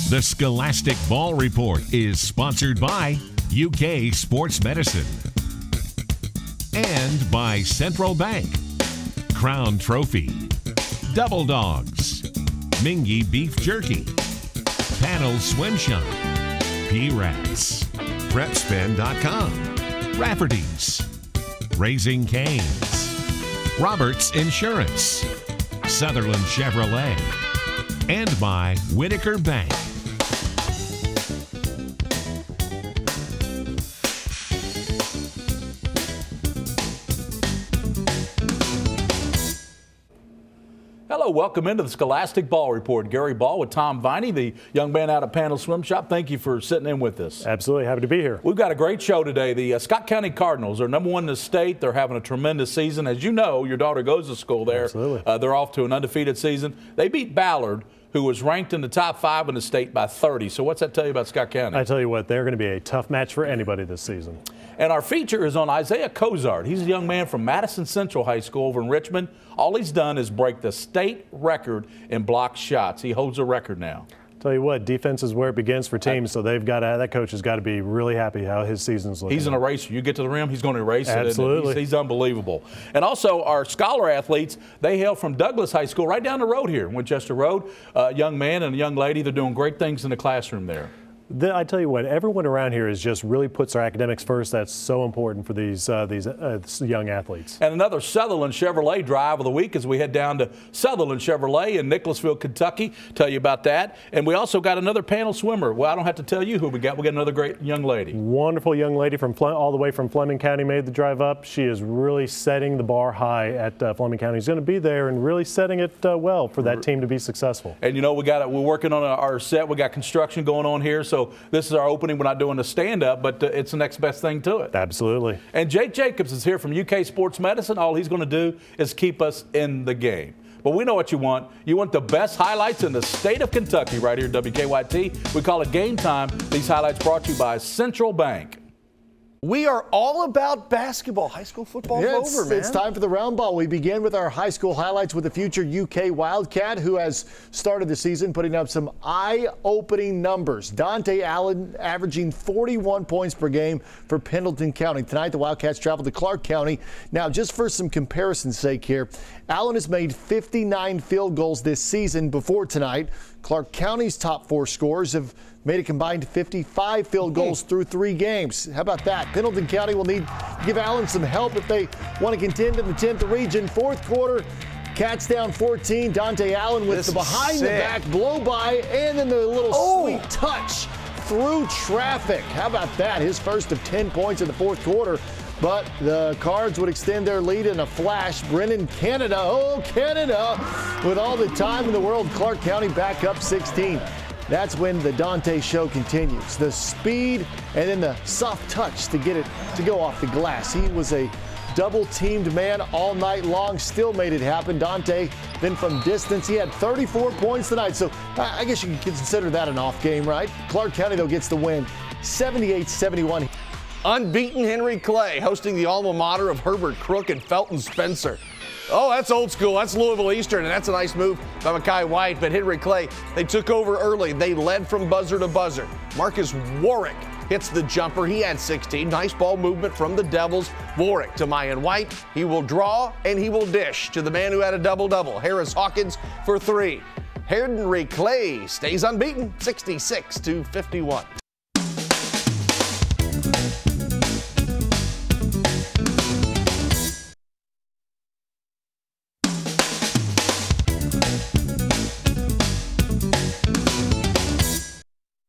The Scholastic Ball Report is sponsored by UK Sports Medicine and by Central Bank, Crown Trophy, Double Dogs, Mingy Beef Jerky, Pannell Swim Shop, P-Rats, PrepSpin.com, Rafferty's, Raising Cane's, Roberts Insurance, Sutherland Chevrolet, and by Whitaker Bank. Hello, welcome into the Scholastic Ball Report. Gary Ball with Tom Viney, the young man out of Pannell Swim Shop. Thank you for sitting in with us. Absolutely, happy to be here. We've got a great show today. The Scott County Cardinals are #1 in the state. They're having a tremendous season. As you know, your daughter goes to school there. Absolutely. They're off to an undefeated season. They beat Ballard, who was ranked in the top 5 in the state, by 30. So what's that tell you about Scott County? I tell you what, they're going to be a tough match for anybody this season. And our feature is on Isaiah Cozart. He's a young man from Madison Central High School over in Richmond. All he's done is break the state record in blocked shots. He holds a record now. Tell you what, defense is where it begins for teams, so that coach has got to be really happy how his season's looking. He's an eraser. You get to the rim, he's going to erase it. Absolutely. He's unbelievable. And also our scholar athletes, they hail from Douglas High School right down the road here, Winchester Road. A young man and a young lady, they're doing great things in the classroom there. I tell you what, everyone around here is just really puts their academics first. That's so important for these young athletes. And another Sutherland Chevrolet drive of the week as we head down to Sutherland Chevrolet in Nicholasville, Kentucky. Tell you about that. And we also got another Pannell swimmer. Well, I don't have to tell you who we got. We got another great young lady. Wonderful young lady from all the way from Fleming County made the drive up. She is really setting the bar high at Fleming County. She's going to be there and really setting it well for that team to be successful. And you know, we're working on our set. We got construction going on here. So this is our opening. We're not doing a stand-up, but it's the next best thing to it. Absolutely. And Jake Jacobs is here from UK Sports Medicine. All he's going to do is keep us in the game. But we know what you want. You want the best highlights in the state of Kentucky right here at WKYT. We call it Game Time. These highlights brought to you by Central Bank. We are all about basketball. High school football's over, man. It's time for the round ball. We begin with our high school highlights with a future UK Wildcat who has started the season putting up some eye-opening numbers. Dante Allen averaging 41 points per game for Pendleton County. Tonight, the Wildcats travel to Clark County. Now, just for some comparison's sake here, Allen has made 59 field goals this season before tonight. Clark County's top 4 scorers have made a combined 55 field goals through 3 games. How about that? Pendleton County will need to give Allen some help if they want to contend in the 10th region. Fourth quarter, Cats down 14. Dante Allen with the behind-the-back blow-by and then the little sweet touch through traffic. How about that? His first of 10 points in the fourth quarter. But the Cards would extend their lead in a flash. Brennan Canada, with all the time in the world, Clark County back up 16. That's when the Dante show continues. The speed and then the soft touch to get it to go off the glass. He was a double-teamed man all night long, still made it happen. Dante, then from distance, he had 34 points tonight. So I guess you can consider that an off game, right? Clark County, though, gets the win, 78-71. Unbeaten Henry Clay hosting the alma mater of Herbert Crook and Felton Spencer. Oh, that's old school. That's Louisville Eastern, and that's a nice move by Mekhi White. But Henry Clay, they took over early. They led from buzzer to buzzer. Marcus Warwick hits the jumper. He had 16. Nice ball movement from the Devils. Warwick to Mayan White. He will draw, and he will dish to the man who had a double-double, Harris Hawkins, for 3. Henry Clay stays unbeaten, 66-51.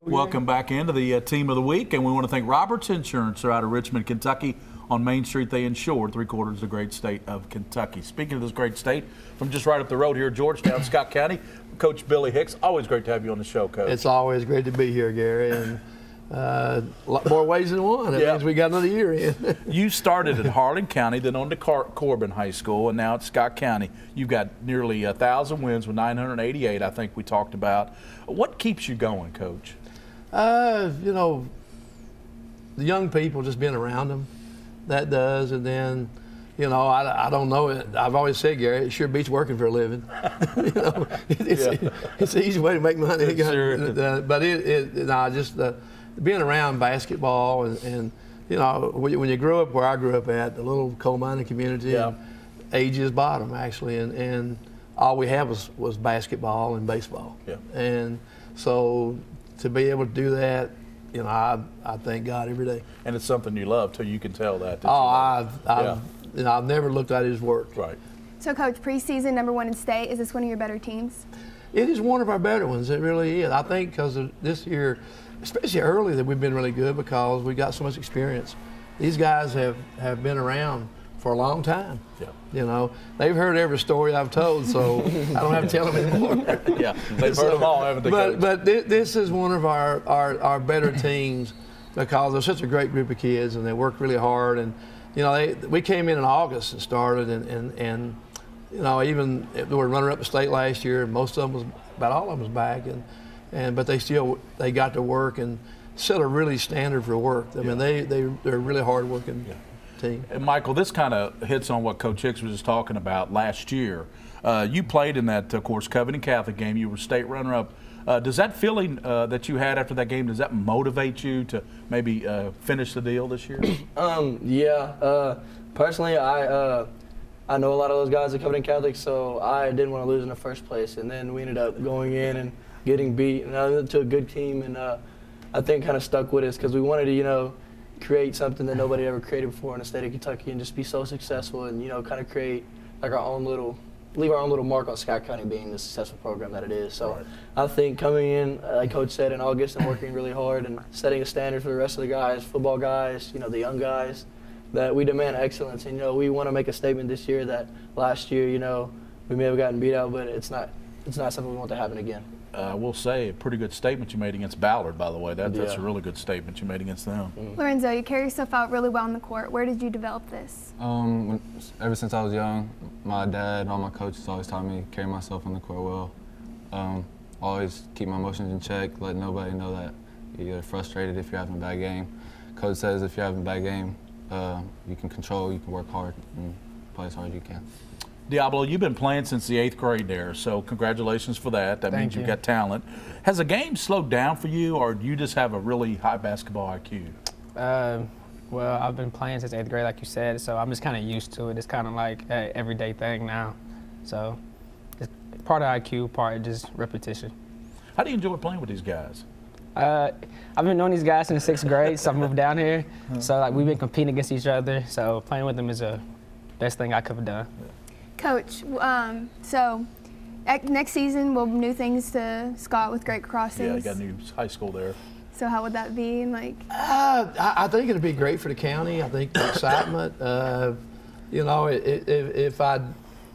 Welcome back into the Team of the Week, and we want to thank Roberts Insurance. They're out of Richmond, Kentucky. On Main Street, they insure 3/4 of the great state of Kentucky. Speaking of this great state, from just right up the road here, Georgetown, Scott County, Coach Billy Hicks. Always great to have you on the show, Coach. It's always great to be here, Gary, and a lot more ways than one. That means we got another year in. You started at Harlan County, then on to Corbin High School, and now at Scott County. You've got nearly 1,000 wins with 988, I think we talked about. What keeps you going, Coach? You know, the young people, just being around them, that does. And then, you know, I don't know. I've always said, Gary, it sure beats working for a living. You know, it's an easy way to make money. Sure. But just being around basketball and you know, when you grow up where I grew up at, the little coal mining community, age is bottom actually, and all we had was basketball and baseball. Yeah. And so to be able to do that, you know, I thank God every day. And it's something you love too. You can tell that. You know, I've never looked at his work. Right. So, Coach, preseason #1 in state, is this one of your better teams? It is one of our better ones. It really is. I think because of this year, especially early, that we've been really good because we got so much experience. These guys have been around for a long time. Yeah. You know, they've heard every story I've told, so I don't have to tell them anymore. Yeah, they've heard them all, haven't they? But this is one of our better teams because they're such a great group of kids and they work really hard. And you know, we came in August and started, and you know, even they were runner-up to state last year. Most of them about all of them was back, but they got to work and set a really standard for work. I mean, they're really hard-working team. And Michael, this kind of hits on what Coach Hicks was just talking about last year. You played in that, of course, Covington Catholic game. You were state runner-up. Does that feeling that you had after that game, does that motivate you to maybe finish the deal this year? Personally, I know a lot of those guys at Covington Catholic, so I didn't want to lose in the first place. And then we ended up going in and getting beat, and to a good team. And I think kind of stuck with us because we wanted to, you know, create something that nobody ever created before in the state of Kentucky and just be so successful and, you know, kind of create like leave our own little mark on Scott County being the successful program that it is. So I think coming in, like Coach said, in August and working really hard and setting a standard for the rest of the guys, football guys, you know, the young guys, that we demand excellence. And, you know, we want to make a statement this year that last year, you know, we may have gotten beat out, but it's not something we want to happen again. I will say a pretty good statement you made against Ballard, by the way. That's a really good statement you made against them. Lorenzo, you carry yourself out really well on the court. Where did you develop this? Ever since I was young, my dad and all my coaches always taught me to carry myself on the court well. Always keep my emotions in check, let nobody know that you're frustrated if you're having a bad game. Coach says if you're having a bad game, you can control, you can work hard, and play as hard as you can. Diablo, you've been playing since the 8th grade there, so congratulations for that. That means you've got talent. Has the game slowed down for you, or do you just have a really high basketball IQ? Well, I've been playing since 8th grade, like you said, so I'm just kind of used to it. It's kind of like an everyday thing now. So it's part of IQ, part just repetition. How do you enjoy playing with these guys? I've been knowing these guys since 6th grade, so I moved down here. So like we've been competing against each other, so playing with them is the best thing I could have done. Coach, so next season we'll new things to Scott with Great Crossings. Yeah, you got a new high school there. So how would that be? I think it'd be great for the county. I think the excitement. You know, if I,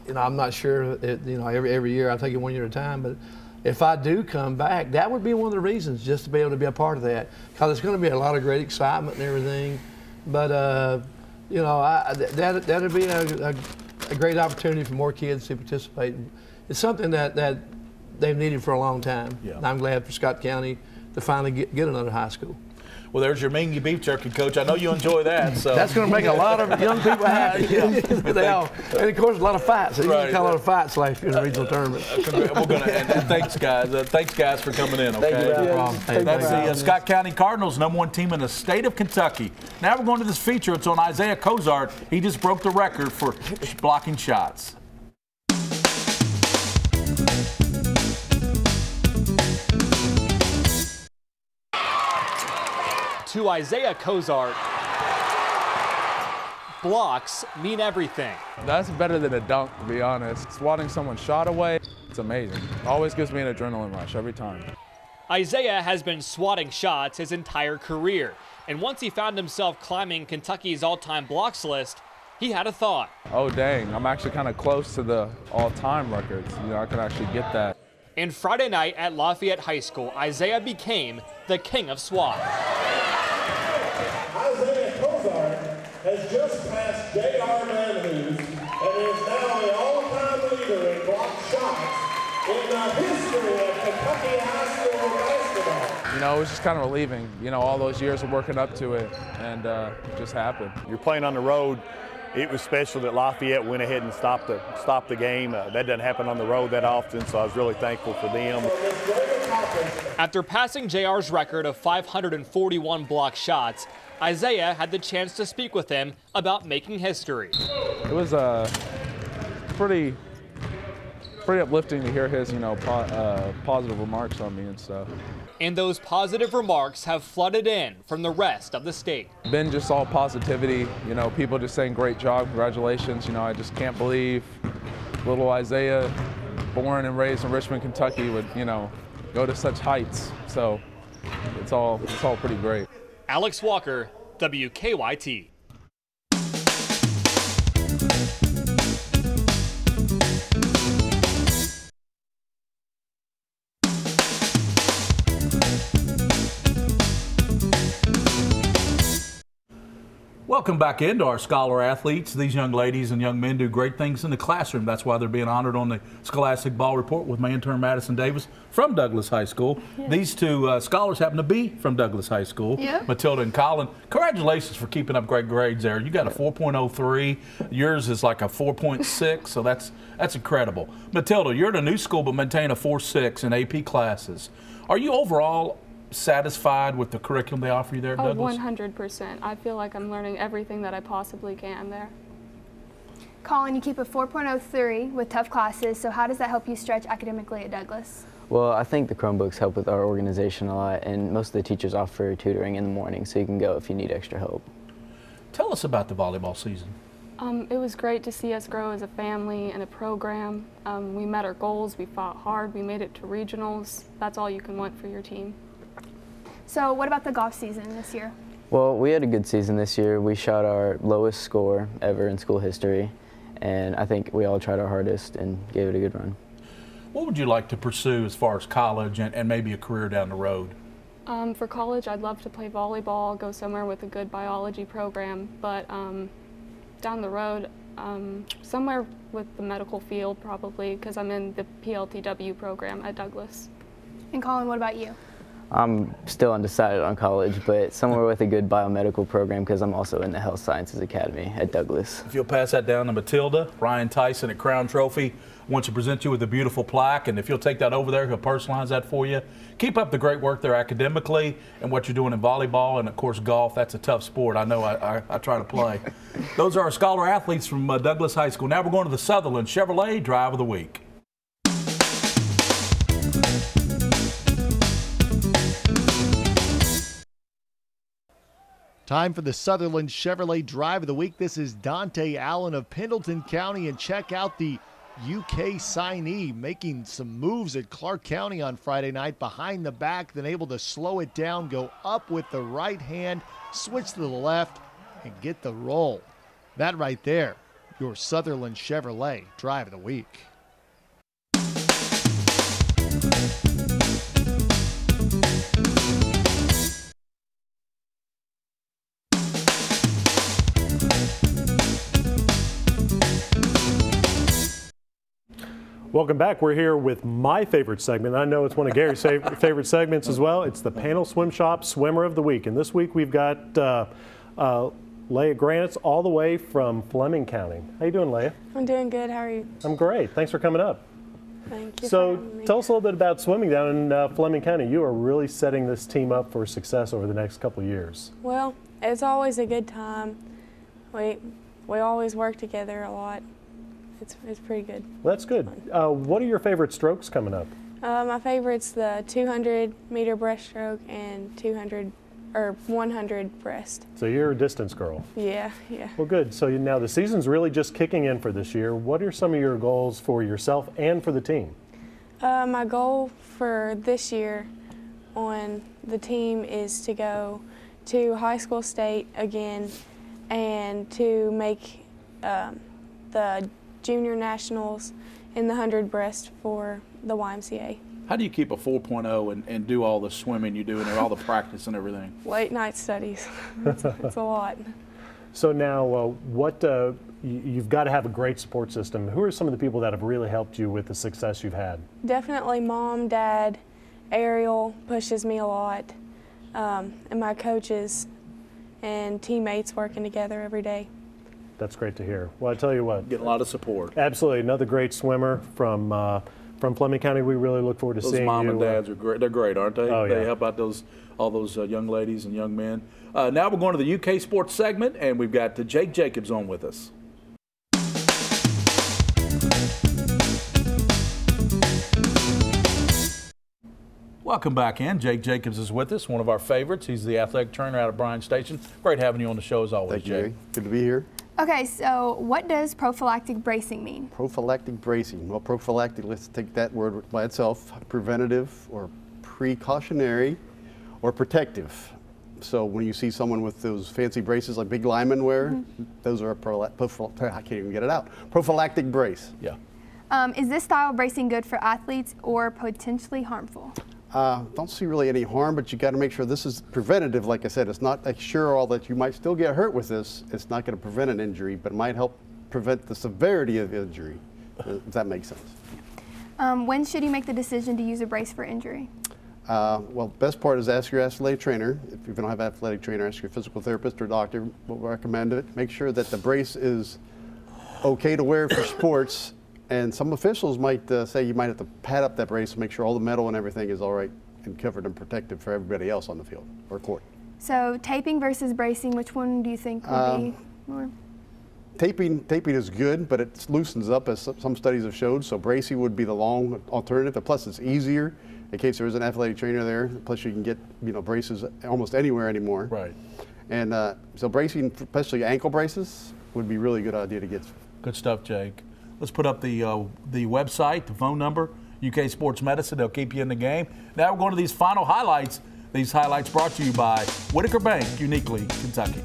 you know, I'm not sure. You know, every year I take it 1 year at a time, but if I do come back, that would be one of the reasons, just to be able to be a part of that, because it's going to be a lot of great excitement and everything. But you know, that'd be a great opportunity for more kids to participate. It's something that they've needed for a long time. Yeah. And I'm glad for Scott County to finally get another high school. Well, there's your Mingy beef jerky, Coach. I know you enjoy that. So that's going to make a lot of young people happy. They all, and of course, a lot of fights. There's a lot of fights last year in the regional tournament. And thanks, guys. Thanks, guys, for coming in. Okay. Thank you. No problem. That's the Scott County Cardinals, #1 team in the state of Kentucky. Now we're going to this feature. It's on Isaiah Cozart. He just broke the record for blocking shots. To Isaiah Cozart, blocks mean everything. That's better than a dunk, to be honest. Swatting someone's shot away, it's amazing. Always gives me an adrenaline rush every time. Isaiah has been swatting shots his entire career, and once he found himself climbing Kentucky's all-time blocks list, he had a thought. Oh dang, I'm actually kind of close to the all-time records. You know, I could actually get that. And Friday night at Lafayette High School, Isaiah became the king of SWAT. Isaiah Cozart has just passed J.R. Manhoos and is now the all-time leader in blocked shots in the history of Kentucky high school basketball. You know, it was just kind of relieving. You know, all those years of working up to it, and it just happened. You're playing on the road it was special that Lafayette went ahead and stopped the game. That doesn't happen on the road that often, so I was really thankful for them. After passing JR's record of 541 block shots, Isaiah had the chance to speak with him about making history. It was pretty uplifting to hear his, positive remarks on me and stuff. And those positive remarks have flooded in from the rest of the state. Been just all positivity, people just saying great job, congratulations. I just can't believe little Isaiah, born and raised in Richmond, Kentucky, would, go to such heights. So it's all pretty great. Alex Walker, WKYT. Welcome back into our Scholar Athletes. These young ladies and young men do great things in the classroom. That's why they're being honored on the Scholastic Ball Report with my intern Madison Davis from Douglas High School. Yeah. These two scholars happen to be from Douglas High School, yeah. Matilda and Colin. Congratulations for keeping up great grades there. You got a 4.03. Yours is like a 4.6, so that's incredible. Matilda, you're at a new school but maintain a 4.6 in AP classes. Are you overall satisfied with the curriculum they offer you there at Douglas? 100%. I feel like I'm learning everything that I possibly can there. Colin, you keep a 4.03 with tough classes, so how does that help you stretch academically at Douglas? Well, I think the Chromebooks help with our organization a lot, and most of the teachers offer tutoring in the morning, so you can go if you need extra help. Tell us about the volleyball season. It was great to see us grow as a family and a program. We met our goals, we fought hard, we made it to regionals. That's all you can want for your team. So what about the golf season this year? Well, we had a good season this year. We shot our lowest score ever in school history, and I think we all tried our hardest and gave it a good run. What would you like to pursue as far as college and maybe a career down the road? For college, I'd love to play volleyball, go somewhere with a good biology program, but down the road, somewhere with the medical field probably, because I'm in the PLTW program at Douglas. And Colin, what about you? I'm still undecided on college, but somewhere with a good biomedical program because I'm also in the Health Sciences Academy at Douglas. If you'll pass that down to Matilda, Ryan Tyson at Crown Trophy wants to present you with a beautiful plaque, and if you'll take that over there, he'll personalize that for you. Keep up the great work there academically and what you're doing in volleyball and, of course, golf. That's a tough sport. I know I try to play. Those are our Scholar Athletes from Douglas High School. Now we're going to the Sutherland Chevrolet Drive of the Week. Time for the Sutherland Chevrolet Drive of the Week. This is Dante Allen of Pendleton County, and check out the UK signee making some moves at Clark County on Friday night behind the back, then able to slow it down, go up with the right hand, switch to the left, and get the roll. That right there, your Sutherland Chevrolet Drive of the Week. Welcome back. We're here with my favorite segment. I know it's one of Gary's favorite segments as well. It's the Pannell Swim Shop Swimmer of the Week. And this week we've got Leah Granitz all the way from Fleming County. How you doing, Leah? I'm doing good. How are you? I'm great. Thanks for coming up. Thank you. So tell us a little bit about swimming down in Fleming County. You are really setting this team up for success over the next couple of years. Well, it's always a good time. We always work together a lot. It's pretty good. Well, that's good. What are your favorite strokes coming up? My favorite's the 200-meter breaststroke and 100 breast. So you're a distance girl. Yeah. Well, good. So now the season's really just kicking in for this year. What are some of your goals for yourself and for the team? My goal for this year on the team is to go to high school state again and to make the junior nationals in the 100 breast for the YMCA. How do you keep a 4.0 and do all the swimming you do and all the practice and everything? Late night studies. It's a lot. So now you've got to have a great support system. Who are some of the people that have really helped you with the success you've had? Definitely Mom, Dad, Ariel pushes me a lot, and my coaches and teammates working together every day. That's great to hear. Well, I tell you what. Getting a lot of support. Absolutely. Another great swimmer from Fleming County. We really look forward to seeing you. Those mom and dads are great. They're great, aren't they? Oh, yeah. They help out all those young ladies and young men. Now we're going to the UK sports segment, and we've got Jake Jacobs on with us. Welcome back in. Jake Jacobs is with us, one of our favorites. He's the athletic trainer out of Bryan Station. Great having you on the show as always, Thank you, Jake. Gary. Good to be here. Okay, so what does prophylactic bracing mean? Prophylactic bracing. Well, prophylactic, let's take that word by itself. Preventative or precautionary or protective. So when you see someone with those fancy braces like big linemen wear, those are I can't even get it out. Prophylactic brace. Yeah. Is this style of bracing good for athletes or potentially harmful? Don't see really any harm, but you got to make sure this is preventative. Like I said, it's not a sure-all that you might still get hurt with this. It's not going to prevent an injury, but it might help prevent the severity of injury, if that makes sense. When should you make the decision to use a brace for injury? Well, best part is ask your athletic trainer. If you don't have an athletic trainer, ask your physical therapist or doctor. We'll recommend it. Make sure that the brace is okay to wear for sports. And some officials might say you might have to pad up that brace to make sure all the metal and everything is all right and covered and protected for everybody else on the field or court. So taping versus bracing, which one do you think would be more? Taping is good, but it loosens up, as some studies have showed. So bracing would be the long alternative. And plus, it's easier in case there is an athletic trainer there. Plus, you can get braces almost anywhere anymore. Right. And so bracing, especially ankle braces, would be a really good idea to get. Good stuff, Jake. Let's put up the website, the phone number, UK Sports Medicine. They'll keep you in the game. Now we're going to these final highlights. These highlights brought to you by Whitaker Bank, uniquely Kentucky.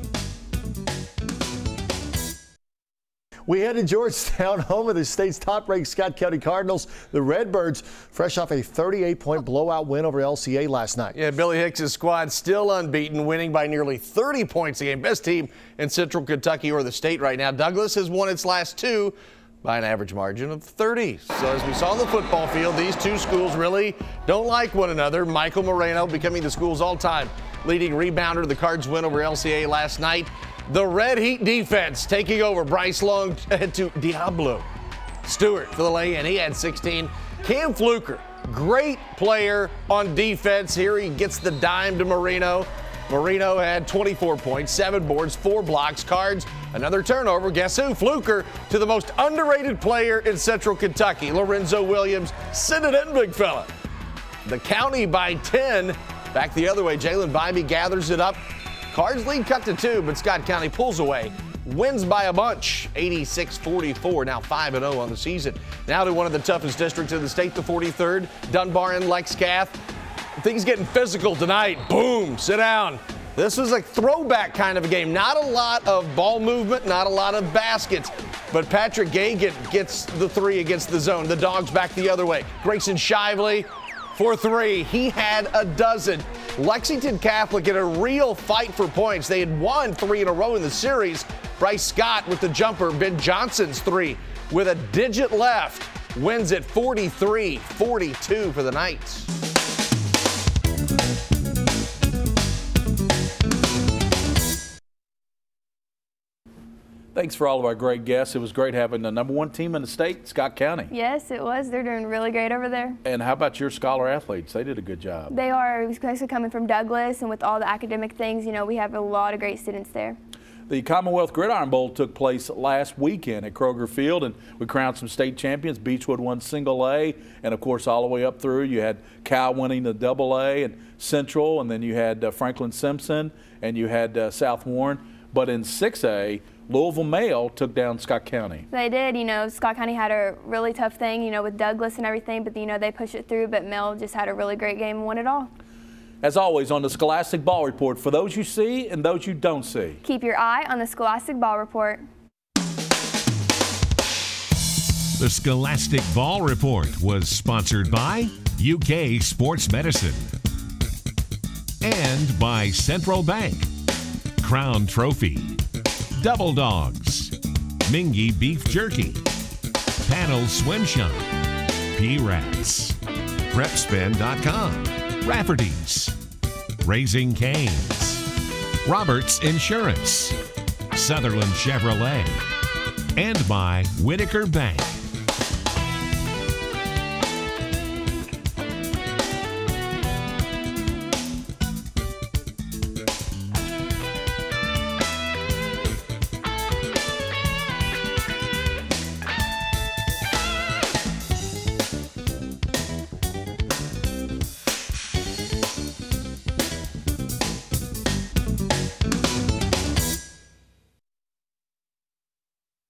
We head to Georgetown, home of the state's top-ranked Scott County Cardinals. The Redbirds, fresh off a 38-point blowout win over LCA last night. Yeah, Billy Hicks' squad still unbeaten, winning by nearly 30 points a game. Best team in Central Kentucky or the state right now. Douglas has won its last two by an average margin of 30. So as we saw on the football field, these two schools really don't like one another. Michael Moreno becoming the school's all-time leading rebounder. The Cards win over LCA last night. The Red Heat defense taking over. Bryce Long to Diablo Stewart for the lay-in. He had 16. Cam Fluker, great player on defense. Here he gets the dime to Moreno. Moreno had 24 points, 7 boards, 4 blocks. Cards, another turnover. Guess who? Fluker to the most underrated player in Central Kentucky, Lorenzo Williams. Send it in, big fella. The County by 10. Back the other way. Jalen Bybee gathers it up. Cards lead cut to 2, but Scott County pulls away. Wins by a bunch, 86-44, now 5-0 on the season. Now to one of the toughest districts in the state, the 43rd, Dunbar and Lexcath. Things getting physical tonight. Boom, sit down. This was a throwback kind of a game. Not a lot of ball movement, not a lot of baskets. But Patrick Gay gets the 3 against the zone. The Dogs back the other way. Grayson Shively for 3. He had a dozen. Lexington Catholic in a real fight for points. They had won 3 in a row in the series. Bryce Scott with the jumper. Ben Johnson's 3 with a digit left. Wins at 43-42 for the Knights. Thanks for all of our great guests. It was great having the #1 team in the state, Scott County. Yes, it was. They're doing really great over there. And how about your scholar athletes? They did a good job. They are, especially coming from Douglas, and with all the academic things, we have a lot of great students there. The Commonwealth Gridiron Bowl took place last weekend at Kroger Field, and we crowned some state champions. Beechwood won single A, and of course all the way up through you had Cal winning the double A and Central, and then you had Franklin Simpson, and you had South Warren. But in 6A, Louisville Male took down Scott County. They did. Scott County had a really tough thing, with Douglas and everything, but, they pushed it through. But Male just had a really great game and won it all. As always, on the Scholastic Ball Report, for those you see and those you don't see. Keep your eye on the Scholastic Ball Report. The Scholastic Ball Report was sponsored by UK Sports Medicine and by Central Bank, Crown Trophy, Double Dogs, Mingy Beef Jerky, Pannell Swim Shop, P-Rats, PrepSpin.com, Rafferty's, Raising Cane's, Roberts Insurance, Sutherland Chevrolet, and by Whitaker Bank.